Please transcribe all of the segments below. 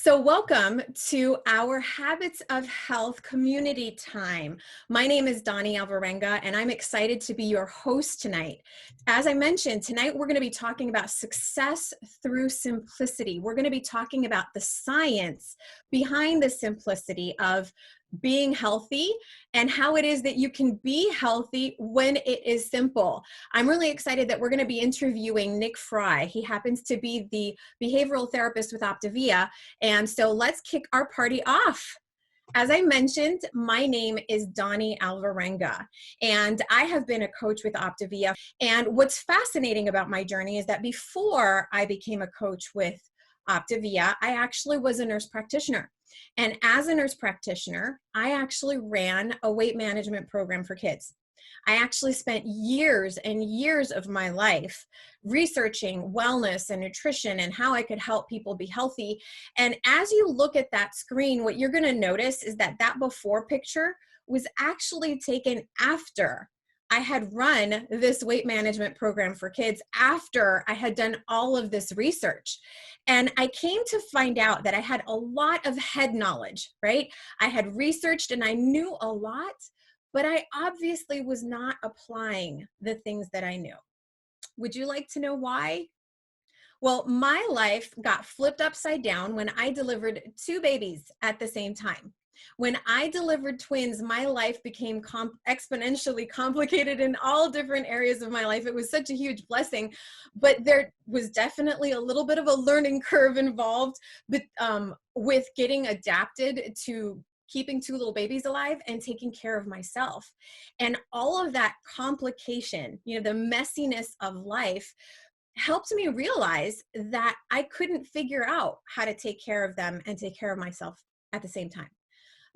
So welcome to our Habits of Health community time. My name is Donni Alvarenga, and I'm excited to be your host tonight. As I mentioned, tonight we're going to be talking about success through simplicity. We're going to be talking about the science behind the simplicity of being healthy and how it is that you can be healthy when it is simple. I'm really excited that we're going to be interviewing Nick Frye. He happens to be the behavioral therapist with OPTAVIA. And so let's kick our party off. As I mentioned, my name is Donni Alvarenga, and I have been a coach with OPTAVIA. And what's fascinating about my journey is that before I became a coach with OPTAVIA, I actually was a nurse practitioner. And as a nurse practitioner, I actually ran a weight management program for kids. I actually spent years and years of my life researching wellness and nutrition and how I could help people be healthy. And as you look at that screen, what you're going to notice is that that before picture was actually taken after I had run this weight management program for kids, after I had done all of this research. And I came to find out that I had a lot of head knowledge, right? I had researched and I knew a lot, but I obviously was not applying the things that I knew. Would you like to know why? Well, my life got flipped upside down when I delivered two babies at the same time. When I delivered twins, my life became exponentially complicated in all different areas of my life. It was such a huge blessing, but there was definitely a little bit of a learning curve involved with getting adapted to keeping two little babies alive and taking care of myself. And all of that complication, the messiness of life, helped me realize that I couldn't figure out how to take care of them and take care of myself at the same time.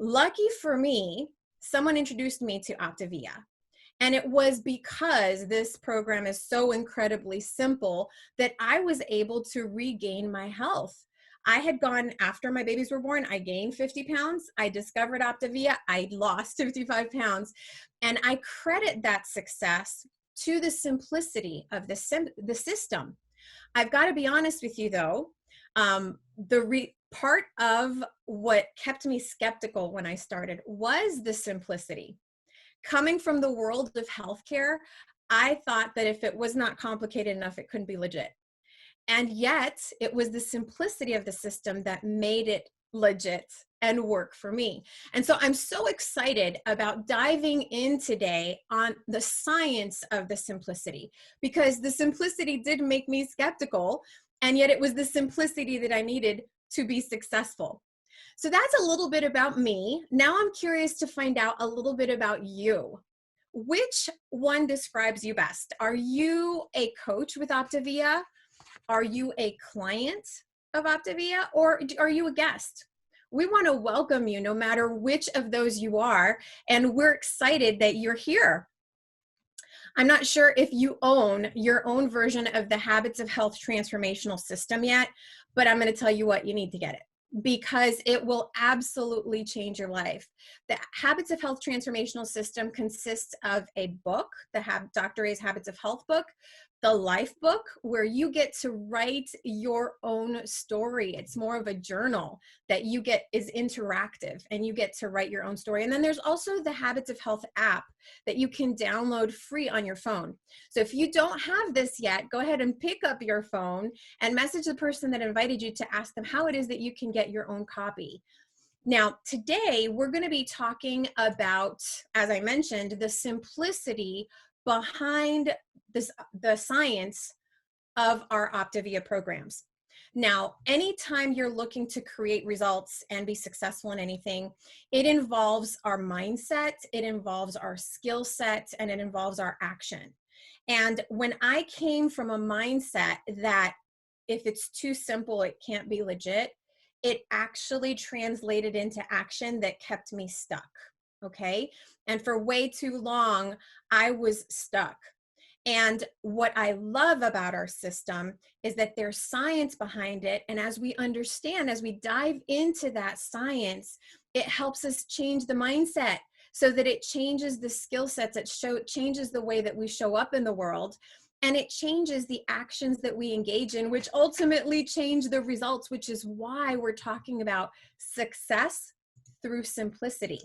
Lucky for me, someone introduced me to OPTAVIA. And it was because this program is so incredibly simple that I was able to regain my health. I had gone, after my babies were born, I gained 50 pounds. I discovered OPTAVIA. I lost 55 pounds. And I credit that success to the simplicity of the system. I've got to be honest with you, though. Part of what kept me skeptical when I started was the simplicity. Coming from the world of healthcare, I thought that if it was not complicated enough, it couldn't be legit. And yet it was the simplicity of the system that made it legit and work for me. And so I'm so excited about diving in today on the science of the simplicity, because the simplicity did make me skeptical, and yet it was the simplicity that I needed to be successful. So that's a little bit about me. Now I'm curious to find out a little bit about you. Which one describes you best? Are you a coach with OPTAVIA? Are you a client of OPTAVIA, or are you a guest? We want to welcome you no matter which of those you are, and we're excited that you're here. I'm not sure if you own your own version of the Habits of Health transformational system yet, but I'm going to tell you what, you need to get it, because it will absolutely change your life. The Habits of Health transformational system consists of a book, the Dr. A's Habits of Health book, the life book, where you get to write your own story. It's more of a journal that you get is interactive, and you get to write your own story. And then there's also the Habits of Health app that you can download free on your phone. So if you don't have this yet, go ahead and pick up your phone and message the person that invited you to ask them how it is that you can get your own copy. Now, today we're going to be talking about, as I mentioned, the simplicity behind the science of our OPTAVIA programs. Now, anytime you're looking to create results and be successful in anything, it involves our mindset, it involves our skill set, and it involves our action. And when I came from a mindset that if it's too simple, it can't be legit, it actually translated into action that kept me stuck. Okay. And for way too long, I was stuck. And what I love about our system is that there's science behind it. And as we understand, as we dive into that science, it helps us change the mindset so that it changes the skill sets, it changes the way that we show up in the world. and it changes the actions that we engage in, which ultimately change the results, which is why we're talking about success through simplicity.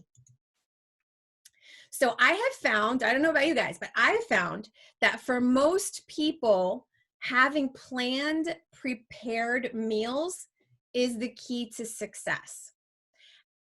So I have found, I don't know about you guys, but I have found that for most people, having planned, prepared meals is the key to success.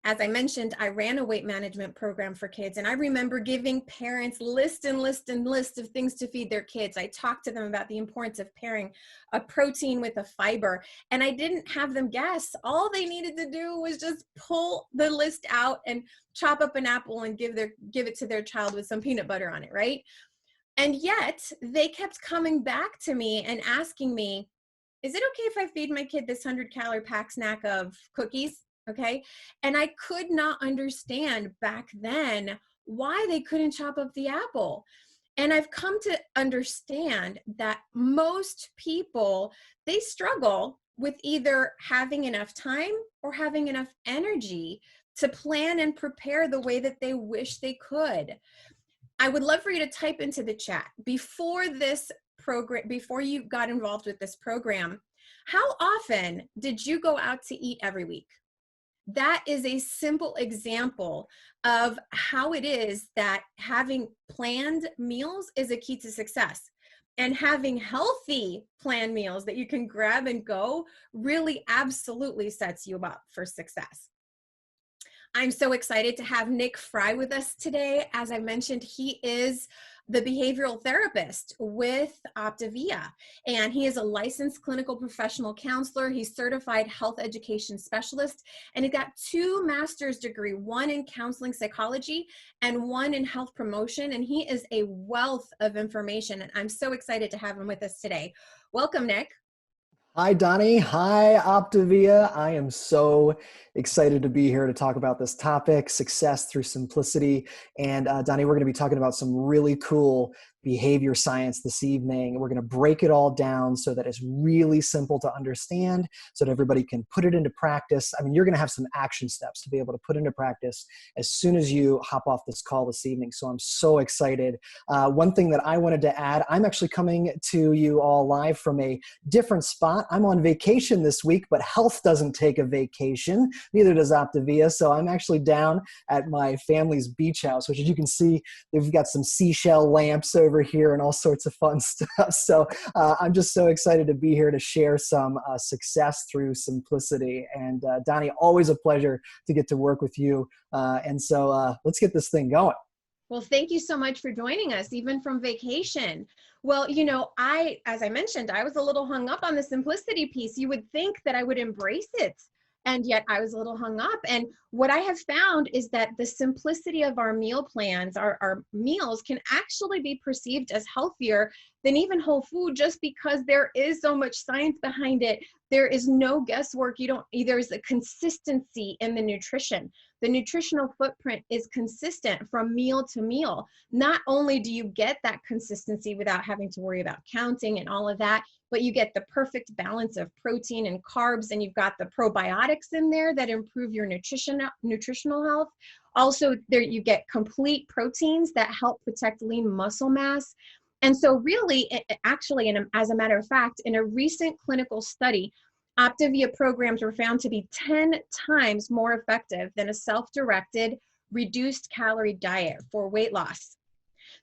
As I mentioned, I ran a weight management program for kids, and I remember giving parents list and list and list of things to feed their kids. I talked to them about the importance of pairing a protein with a fiber, and I didn't have them guess. All they needed to do was just pull the list out and chop up an apple and give it to their child with some peanut butter on it, right? And yet they kept coming back to me and asking me, is it okay if I feed my kid this 100-calorie pack snack of cookies? Okay. And I could not understand back then why they couldn't chop up the apple. And I've come to understand that most people, they struggle with either having enough time or having enough energy to plan and prepare the way that they wish they could. I would love for you to type into the chat before this program, before you got involved with this program, how often did you go out to eat every week? That is a simple example of how it is that having planned meals is a key to success. And having healthy planned meals that you can grab and go really absolutely sets you up for success. I'm so excited to have Nick Frye with us today. As I mentioned, he is the behavioral therapist with OPTAVIA, and he is a licensed clinical professional counselor. He's certified health education specialist, and he got 2 master's degrees, one in counseling psychology and one in health promotion, and he is a wealth of information, and I'm so excited to have him with us today. Welcome, Nick. Hi, Donni. Hi, OPTAVIA. I am so excited to be here to talk about this topic, success through simplicity. And Donni, we're going to be talking about some really cool behavior science this evening. We're going to break it all down so that it's really simple to understand, so that everybody can put it into practice. I mean, you're going to have some action steps to be able to put into practice as soon as you hop off this call this evening. So I'm so excited. One thing that I wanted to add, I'm actually coming to you all live from a different spot. I'm on vacation this week, but health doesn't take a vacation. Neither does OPTAVIA. So I'm actually down at my family's beach house, which, as you can see, they've got some seashell lamps over here and all sorts of fun stuff. So I'm just so excited to be here to share some success through simplicity. And Donni, always a pleasure to get to work with you. And so let's get this thing going. Well, thank you so much for joining us, even from vacation. Well, you know, as I mentioned, I was a little hung up on the simplicity piece. You would think that I would embrace it, and yet I was a little hung up. And what I have found is that the simplicity of our meal plans, our meals, can actually be perceived as healthier than even whole food, just because there is so much science behind it. There is no guesswork. There's a consistency in the nutrition. The nutritional footprint is consistent from meal to meal. Not only do you get that consistency without having to worry about counting and all of that, but you get the perfect balance of protein and carbs, and you've got the probiotics in there that improve your nutritional health. Also, there you get complete proteins that help protect lean muscle mass. And so really, actually, and as a matter of fact, in a recent clinical study, OPTAVIA programs were found to be 10 times more effective than a self-directed, reduced calorie diet for weight loss.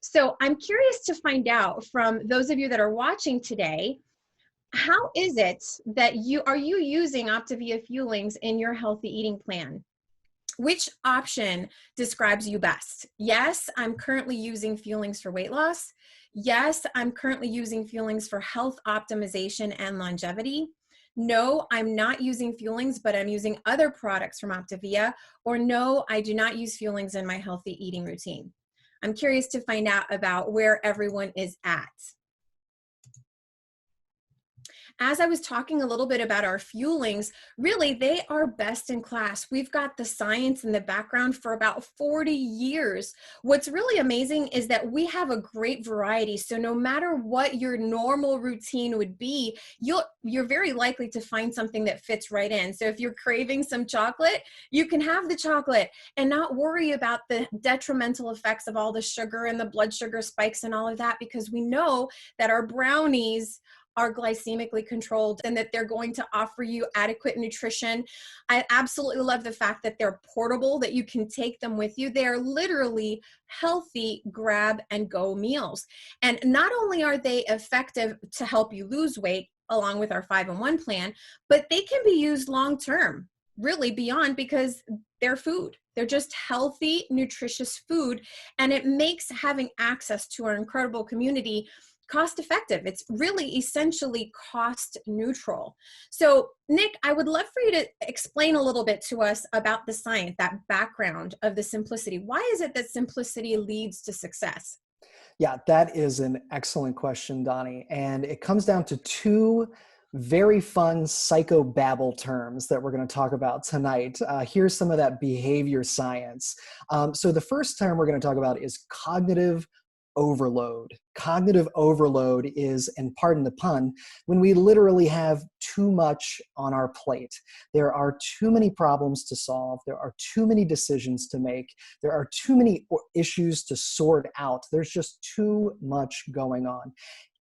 So I'm curious to find out from those of you that are watching today, how is it that are you using OPTAVIA Fuelings in your healthy eating plan? Which option describes you best? Yes, I'm currently using Fuelings for weight loss. Yes, I'm currently using Fuelings for health optimization and longevity. No, I'm not using Fuelings, but I'm using other products from OPTAVIA. Or no, I do not use Fuelings in my healthy eating routine. I'm curious to find out about where everyone is at. As I was talking a little bit about our fuelings, really, they are best in class. We've got the science in the background for about 40 years. What's really amazing is that we have a great variety. So no matter what your normal routine would be, you're very likely to find something that fits right in. So if you're craving some chocolate, you can have the chocolate and not worry about the detrimental effects of all the sugar and the blood sugar spikes and all of that, because we know that our brownies are glycemically controlled and that they're going to offer you adequate nutrition. I absolutely love the fact that they're portable, that you can take them with you. They are literally healthy grab and go meals. And not only are they effective to help you lose weight along with our 5-in-1 plan, but they can be used long term, really beyond, because they're food. They're just healthy, nutritious food. And it makes having access to our incredible community cost effective. It's really essentially cost neutral. So Nick, I would love for you to explain a little bit to us about the science, that background of the simplicity. Why is it that simplicity leads to success? Yeah, that is an excellent question, Donni. And it comes down to two very fun psychobabble terms that we're going to talk about tonight. Here's some of that behavior science. So the first term we're going to talk about is cognitive overload. Cognitive overload is, and pardon the pun, when we literally have too much on our plate. There are too many problems to solve. There are too many decisions to make. There are too many issues to sort out. There's just too much going on.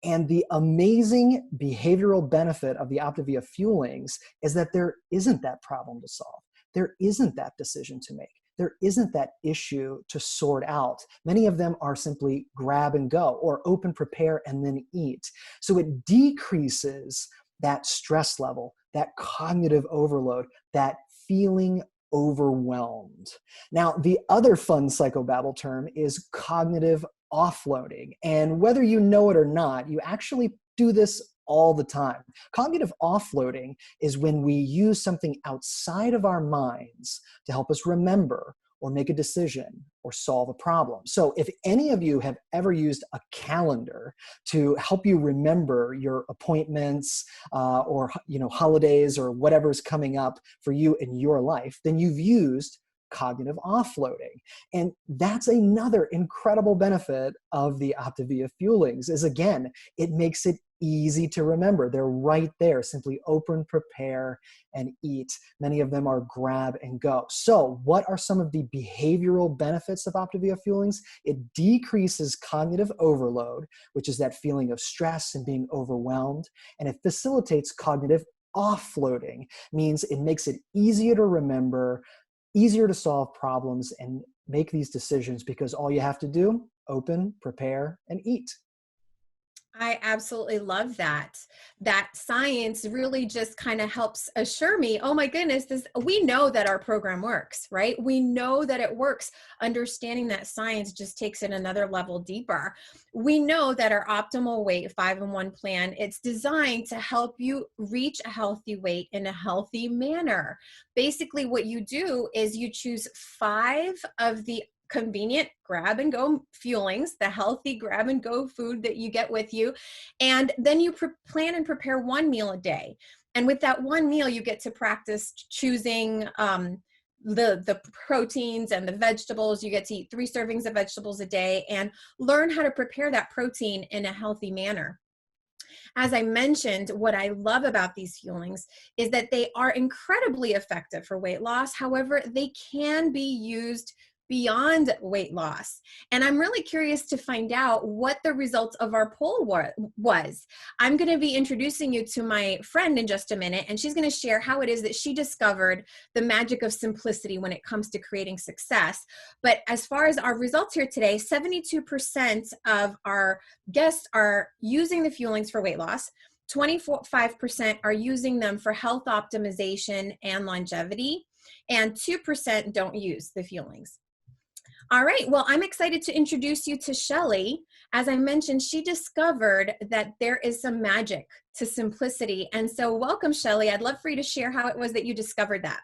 And the amazing behavioral benefit of the OPTAVIA Fuelings is that there isn't that problem to solve. There isn't that decision to make. There isn't that issue to sort out. Many of them are simply grab and go, or open, prepare, and then eat. So it decreases that stress level, that cognitive overload, that feeling overwhelmed. Now, the other fun psychobabble term is cognitive offloading. And whether you know it or not, you actually do this all the time. Cognitive offloading is when we use something outside of our minds to help us remember or make a decision or solve a problem. So if any of you have ever used a calendar to help you remember your appointments or holidays or whatever's coming up for you in your life, then you've used cognitive offloading. And that's another incredible benefit of the OPTAVIA Fuelings is, again, it makes it easy to remember. They're right there. Simply open, prepare, and eat. Many of them are grab and go. So what are some of the behavioral benefits of OPTAVIA Fuelings? It decreases cognitive overload, which is that feeling of stress and being overwhelmed. And it facilitates cognitive offloading, means it makes it easier to remember, easier to solve problems and make these decisions, because all you have to do, open, prepare, and eat. I absolutely love that. That science really just kind of helps assure me, oh my goodness, we know that our program works, right? We know that it works. Understanding that science just takes it another level deeper. We know that our optimal weight 5-in-1 plan, it's designed to help you reach a healthy weight in a healthy manner. Basically, what you do is you choose 5 of the convenient grab and go fuelings, the healthy grab and go food that you get with you. And then you plan and prepare 1 meal a day. And with that 1 meal, you get to practice choosing the proteins and the vegetables. You get to eat 3 servings of vegetables a day and learn how to prepare that protein in a healthy manner. As I mentioned, what I love about these fuelings is that they are incredibly effective for weight loss. However, they can be used beyond weight loss. And I'm really curious to find out what the results of our poll was. I'm going to be introducing you to my friend in just a minute, and she's going to share how it is that she discovered the magic of simplicity when it comes to creating success. But as far as our results here today, 72% of our guests are using the fuelings for weight loss. 25% are using them for health optimization and longevity, and 2% don't use the fuelings. All right, well, I'm excited to introduce you to Shelley. As I mentioned, she discovered that there is some magic to simplicity. And so welcome, Shelley. I'd love for you to share how it was that you discovered that.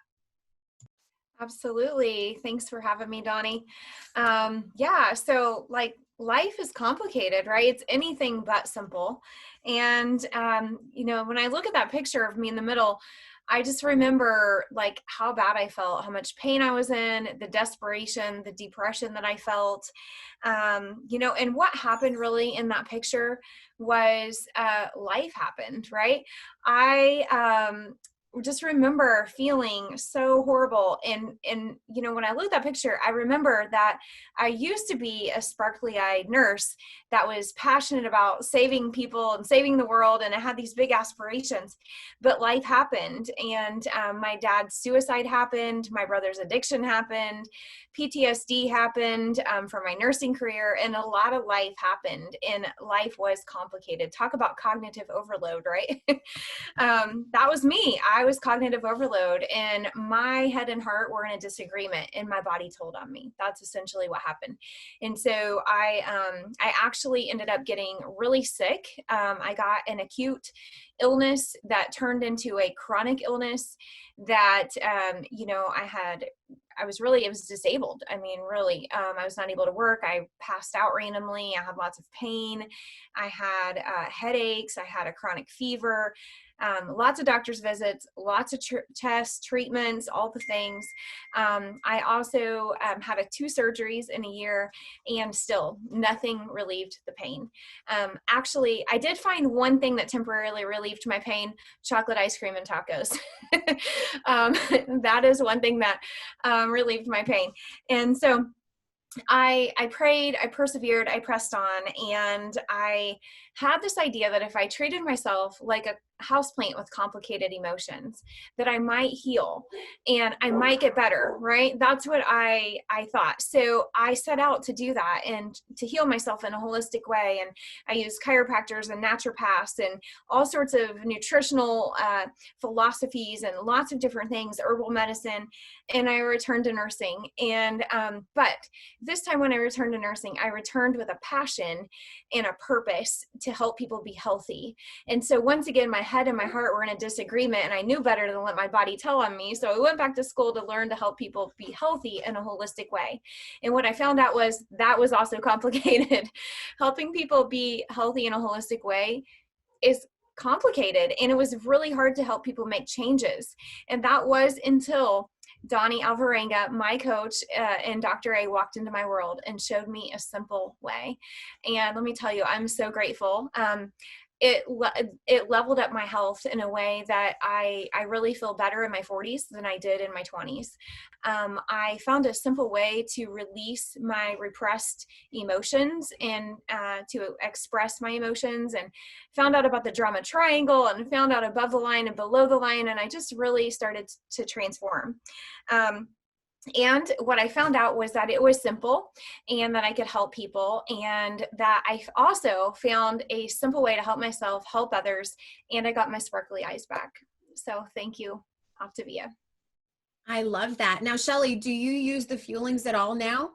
Absolutely. Thanks for having me, Donni. Yeah, so like life is complicated, right? It's anything but simple. And, when I look at that picture of me in the middle, I just remember like how bad I felt, how much pain I was in, the desperation, the depression that I felt, and what happened really in that picture was life happened, right? I just remember feeling so horrible. And when I look at that picture, I remember that I used to be a sparkly-eyed nurse that was passionate about saving people and saving the world, and I had these big aspirations. But life happened, and my dad's suicide happened, my brother's addiction happened, PTSD happened from my nursing career, and a lot of life happened, and life was complicated. Talk about cognitive overload, right? That was me. I was cognitive overload, and my head and heart were in a disagreement, and my body told on me. That's essentially what happened. And so I actually ended up getting really sick. I got an acute illness that turned into a chronic illness that, it was disabled. I mean, really, I was not able to work. I passed out randomly. I had lots of pain. I had headaches. I had a chronic fever, lots of doctor's visits, lots of tests, treatments, all the things. I also had 2 surgeries in a year, and still nothing relieved the pain. Actually, I did find one thing that temporarily relieved my pain: chocolate ice cream and tacos. That is one thing that relieved my pain. And so I prayed, I persevered, I pressed on, and I had this idea that if I treated myself like a houseplant with complicated emotions, that I might heal and I might get better, right? That's what I thought. So I set out to do that and to heal myself in a holistic way. And I used chiropractors and naturopaths and all sorts of nutritional philosophies and lots of different things, herbal medicine, and I returned to nursing. And but this time when I returned to nursing, I returned with a passion and a purpose to help people be healthy. And so once again, my head and my heart were in a disagreement, and I knew better than let my body tell on me. So I went back to school to learn to help people be healthy in a holistic way. And what I found out was that was also complicated. Helping people be healthy in a holistic way is complicated, and it was really hard to help people make changes. And that was until Donni Alvarenga, my coach, and Dr. A walked into my world and showed me a simple way. And let me tell you, I'm so grateful. It leveled up my health in a way that I really feel better in my 40s than I did in my 20s. I found a simple way to release my repressed emotions and to express my emotions, and found out about the drama triangle, and found out above the line and below the line, and I just really started to transform. And what I found out was that it was simple, and that I could help people, and that I also found a simple way to help myself, help others, and I got my sparkly eyes back. So thank you, OPTAVIA. I love that. Now, Shelley, do you use the Fuelings at all now?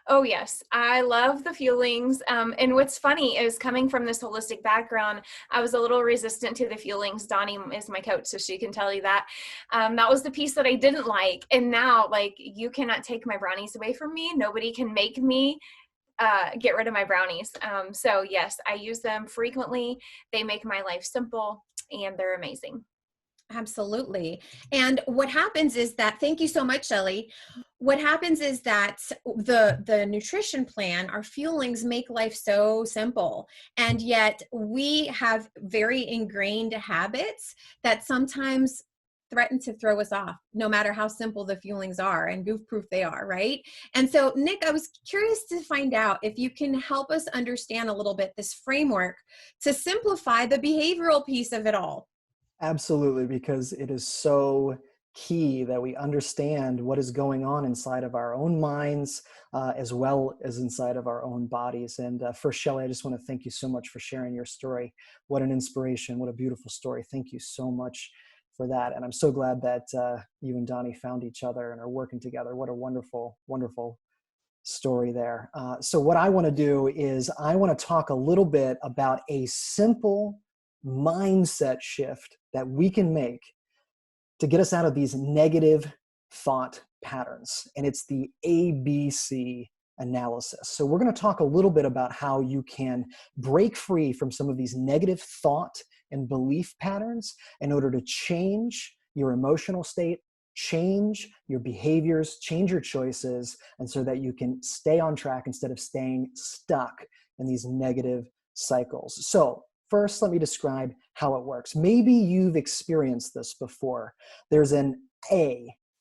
Oh, yes. I love the Fuelings. And what's funny is, coming from this holistic background, I was a little resistant to the Fuelings. Donni is my coach, so she can tell you that. That was the piece that I didn't like. And now, like, you cannot take my brownies away from me. Nobody can make me get rid of my brownies. So yes, I use them frequently. They make my life simple, and they're amazing. Absolutely. And what happens is that, thank you so much, Shelley. What happens is that the nutrition plan, our Fuelings, make life so simple. And yet we have very ingrained habits that sometimes threaten to throw us off, no matter how simple the Fuelings are and goof proof they are, right? And so, Nick, I was curious to find out if you can help us understand a little bit this framework to simplify the behavioral piece of it all. Absolutely, because it is so key that we understand what is going on inside of our own minds, as well as inside of our own bodies. And first, Shelley, I just want to thank you so much for sharing your story. What an inspiration. What a beautiful story. Thank you so much for that. And I'm so glad that you and Donni found each other and are working together. What a wonderful, wonderful story there. So what I want to do is I want to talk a little bit about a simple mindset shift that we can make to get us out of these negative thought patterns. And it's the ABC analysis. So we're going to talk a little bit about how you can break free from some of these negative thought and belief patterns in order to change your emotional state, change your behaviors, change your choices, and so that you can stay on track instead of staying stuck in these negative cycles. So first, let me describe how it works. Maybe you've experienced this before. There's an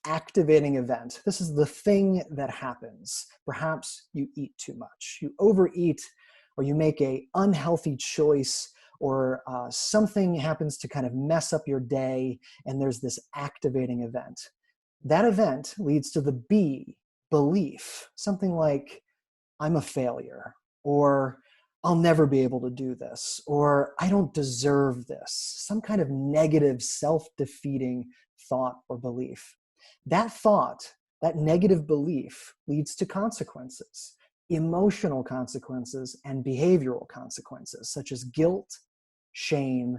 activating event. This is the thing that happens. Perhaps you eat too much, you overeat, or you make an unhealthy choice, or something happens to kind of mess up your day, and there's this activating event. That event leads to the B, belief, something like, I'm a failure, or I'll never be able to do this, or I don't deserve this, some kind of negative, self-defeating thought or belief. That thought, that negative belief, leads to consequences, emotional consequences and behavioral consequences, such as guilt, shame,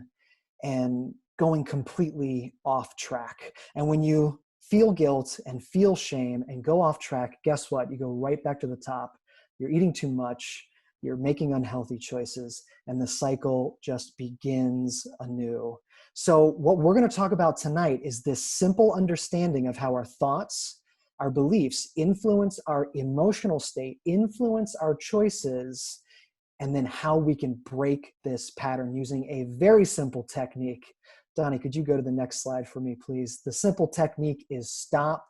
and going completely off track. And when you feel guilt and feel shame and go off track, guess what? You go right back to the top. You're eating too much, you're making unhealthy choices, and the cycle just begins anew. So what we're going to talk about tonight is this simple understanding of how our thoughts, our beliefs influence our emotional state, influence our choices, and then how we can break this pattern using a very simple technique. Donni, could you go to the next slide for me, please? The simple technique is stop,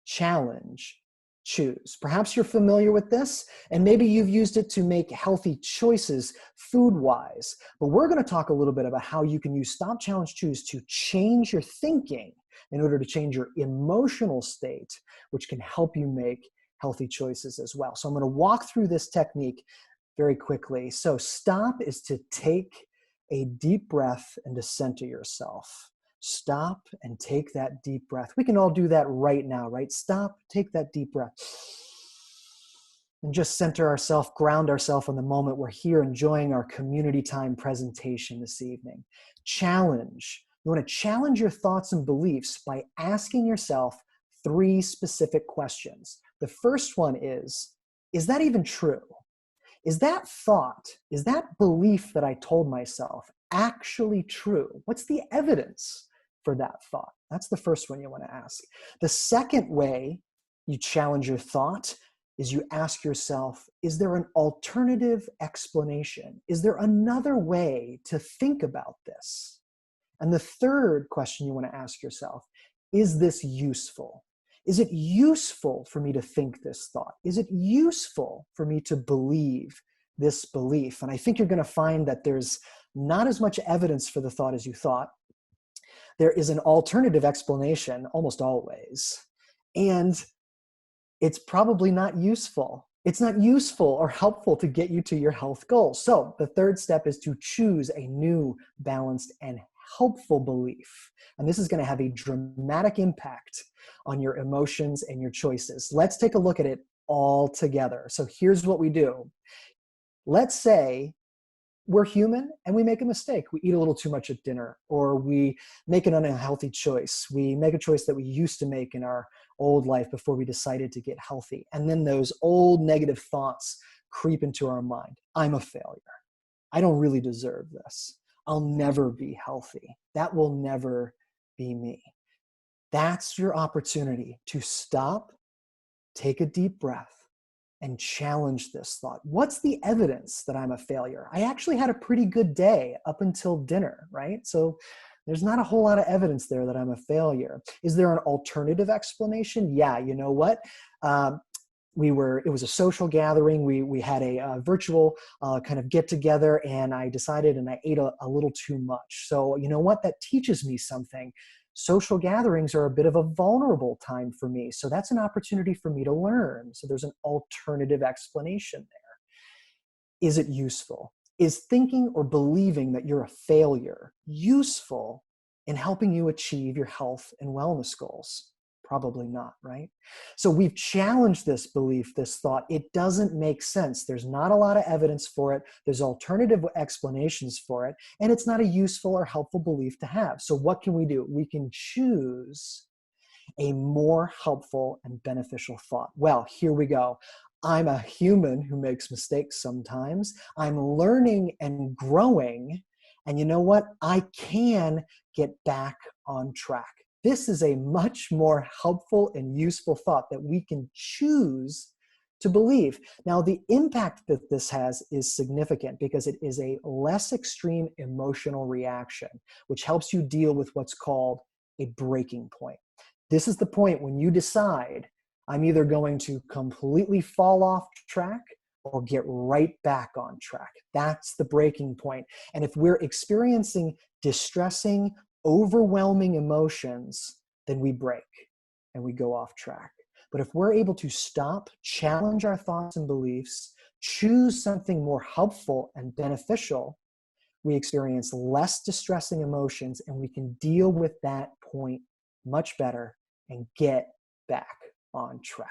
challenge, choose. Perhaps you're familiar with this, and maybe you've used it to make healthy choices food-wise. But we're going to talk a little bit about how you can use stop, challenge, choose to change your thinking in order to change your emotional state, which can help you make healthy choices as well. So I'm going to walk through this technique very quickly. So stop is to take a deep breath and to center yourself. Stop and take that deep breath. We can all do that right now, right? Stop, take that deep breath. And just center ourselves, ground ourselves in the moment. We're here enjoying our community time presentation this evening. Challenge. You want to challenge your thoughts and beliefs by asking yourself 3 specific questions. The first one is that even true? Is that thought, is that belief that I told myself actually true? What's the evidence for that thought? That's the first one you want to ask. The second way you challenge your thought is you ask yourself, is there an alternative explanation? Is there another way to think about this? And the third question you want to ask yourself, is this useful? Is it useful for me to think this thought? Is it useful for me to believe this belief? And I think you're going to find that there's not as much evidence for the thought as you thought. There is an alternative explanation almost always. And it's probably not useful. It's not useful or helpful to get you to your health goals. So the third step is to choose a new, balanced, and helpful belief. And this is going to have a dramatic impact on your emotions and your choices. Let's take a look at it all together. So here's what we do. Let's say we're human and we make a mistake. We eat a little too much at dinner, or we make an unhealthy choice. We make a choice that we used to make in our old life before we decided to get healthy. And then those old negative thoughts creep into our mind. I'm a failure. I don't really deserve this. I'll never be healthy. That will never be me. That's your opportunity to stop, take a deep breath, and challenge this thought. What's the evidence that I'm a failure? I actually had a pretty good day up until dinner, right? So there's not a whole lot of evidence there that I'm a failure. Is there an alternative explanation? Yeah, you know what? It was a social gathering. We had a virtual kind of get together, and I decided and I ate a little too much. So you know what? That teaches me something. Social gatherings are a bit of a vulnerable time for me. So that's an opportunity for me to learn. So there's an alternative explanation there. Is it useful? Is thinking or believing that you're a failure useful in helping you achieve your health and wellness goals? Probably not, right? So we've challenged this belief, this thought. It doesn't make sense. There's not a lot of evidence for it. There's alternative explanations for it, and it's not a useful or helpful belief to have. So what can we do? We can choose a more helpful and beneficial thought. Well, here we go. I'm a human who makes mistakes sometimes. I'm learning and growing. And you know what? I can get back on track. This is a much more helpful and useful thought that we can choose to believe. Now, the impact that this has is significant because it is a less extreme emotional reaction, which helps you deal with what's called a breaking point. This is the point when you decide, I'm either going to completely fall off track or get right back on track. That's the breaking point. And if we're experiencing distressing, overwhelming emotions, then we break and we go off track. But if we're able to stop, challenge our thoughts and beliefs, choose something more helpful and beneficial, we experience less distressing emotions and we can deal with that point much better and get back on track.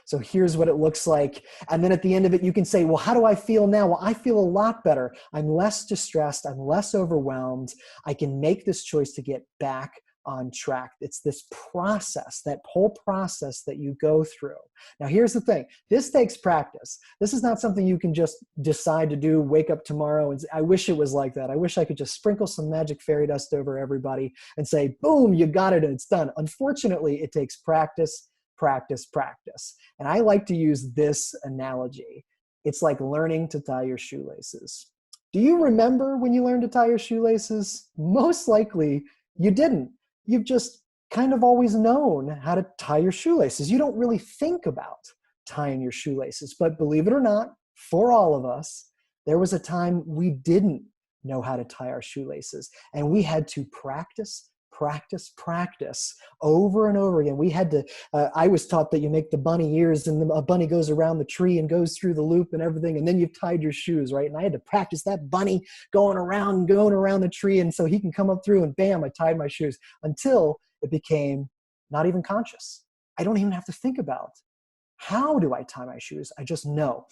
So here's what it looks like. And then at the end of it, you can say, well, how do I feel now? Well, I feel a lot better. I'm less distressed. I'm less overwhelmed. I can make this choice to get back on track. It's this process, that whole process that you go through. Now, here's the thing. This takes practice. This is not something you can just decide to do, wake up tomorrow and say, I wish it was like that. I wish I could just sprinkle some magic fairy dust over everybody and say, boom, you got it and it's done. Unfortunately, it takes practice, practice, practice. And I like to use this analogy. It's like learning to tie your shoelaces. Do you remember when you learned to tie your shoelaces? Most likely you didn't. You've just kind of always known how to tie your shoelaces. You don't really think about tying your shoelaces, but believe it or not, for all of us, there was a time we didn't know how to tie our shoelaces, and we had to practice over and over again. We had to, I was taught that you make the bunny ears and a bunny goes around the tree and goes through the loop and everything, and then you've tied your shoes, right? And I had to practice that bunny going around the tree, and so he can come up through and bam, I tied my shoes, until it became not even conscious. I don't even have to think about, how do I tie my shoes? I just know.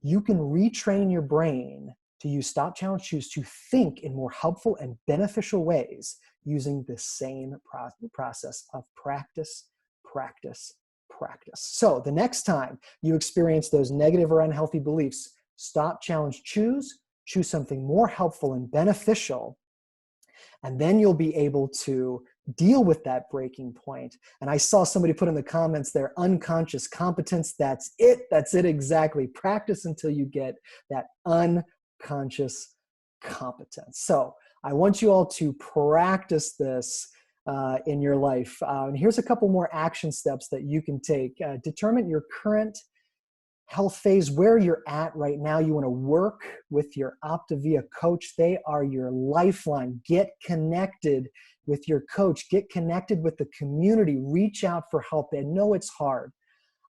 You can retrain your brain to use stop, challenge, choose to think in more helpful and beneficial ways using the same process of practice. So the next time you experience those negative or unhealthy beliefs, stop, challenge, choose something more helpful and beneficial, and then you'll be able to deal with that breaking point. And I saw somebody put in the comments there, unconscious competence. That's it exactly. Practice until you get that unconscious competence. So I want you all to practice this in your life. And here's a couple more action steps that you can take. Determine your current health phase, where you're at right now. You want to work with your OPTAVIA coach. They are your lifeline. Get connected with your coach. Get connected with the community. Reach out for help. I know it's hard.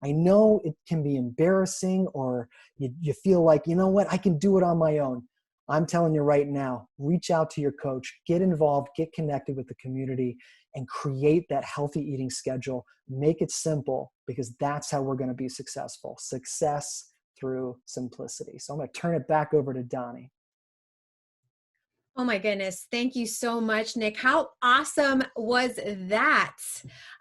I know it can be embarrassing, or you feel like, you know what, I can do it on my own. I'm telling you right now, reach out to your coach, get involved, get connected with the community, and create that healthy eating schedule. Make it simple, because that's how we're going to be successful. Success through simplicity. So I'm going to turn it back over to Donni. Oh my goodness. Thank you so much, Nick. How awesome was that?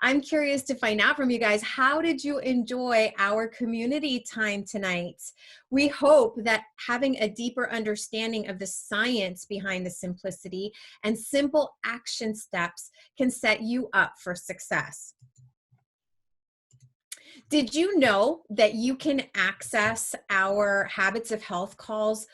I'm curious to find out from you guys, how did you enjoy our community time tonight? We hope that having a deeper understanding of the science behind the simplicity and simple action steps can set you up for success. Did you know that you can access our Habits of Health calls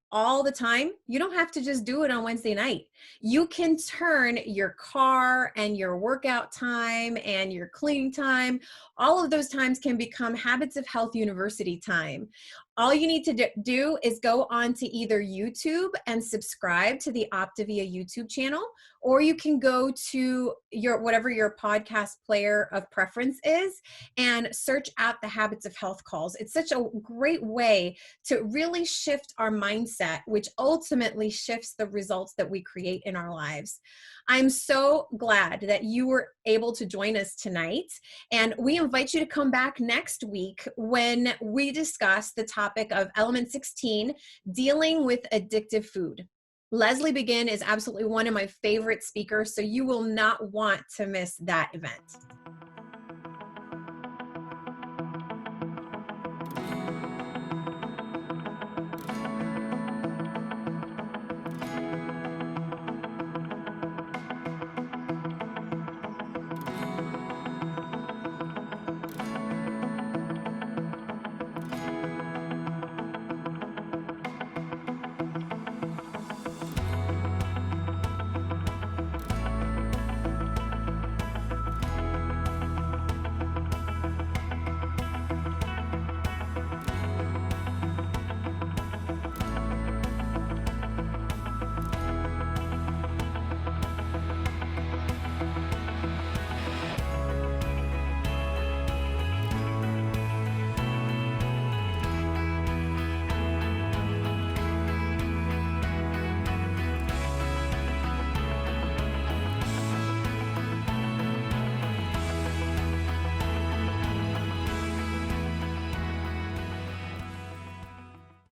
all the time? You don't have to just do it on Wednesday night. You can turn your car and your workout time and your cleaning time, all of those times can become Habits of Health University time. All you need to do is go on to either YouTube and subscribe to the OPTAVIA YouTube channel, or you can go to whatever your podcast player of preference is and search out the Habits of Health calls. It's such a great way to really shift our mindset, which ultimately shifts the results that we create in our lives. I'm so glad that you were able to join us tonight, and we invite you to come back next week when we discuss the topic of Element 16, dealing with addictive food. Leslie Begin is absolutely one of my favorite speakers, so you will not want to miss that event.